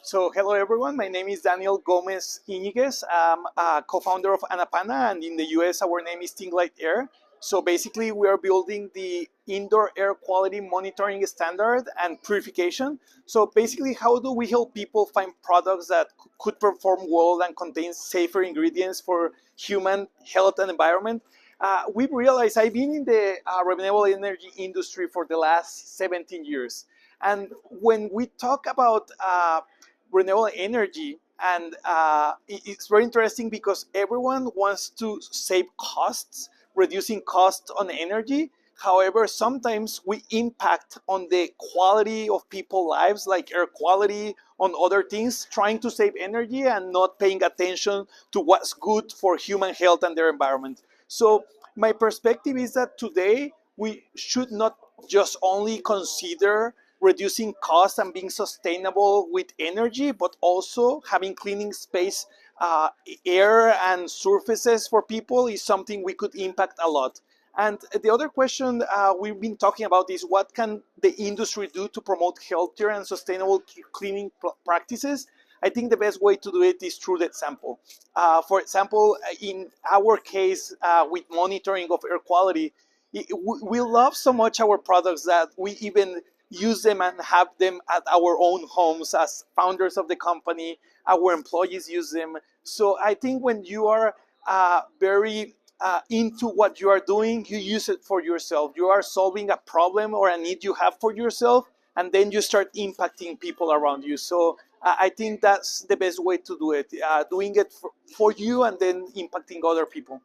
So hello everyone, my name is Daniel Gomez Iniguez. I'm a co-founder of Anapana, and in the US our name is Thinklite Air. So basically we are building the indoor air quality monitoring standard and purification. So basically how do we help people find products that could perform well and contain safer ingredients for human health and environment? We've realized I've been in the renewable energy industry for the last 17 years. And when we talk about renewable energy, and it's very interesting because everyone wants to save costs, reducing costs on energy. However, sometimes we impact on the quality of people's lives, like air quality, on other things, trying to save energy and not paying attention to what's good for human health and their environment. So my perspective is that today we should not just only consider reducing costs and being sustainable with energy, but also having cleaning space, air and surfaces for people is something we could impact a lot. And the other question we've been talking about is what can the industry do to promote healthier and sustainable cleaning practices? I think the best way to do it is through the example. For example, in our case, with monitoring of air quality, we love so much our products that we even use them and have them at our own homes as founders of the company. Our employees use them. So I think when you are very into what you are doing, you use it for yourself. You are solving a problem or a need you have for yourself, and then you start impacting people around you. So I think that's the best way to do it, doing it for you and then impacting other people.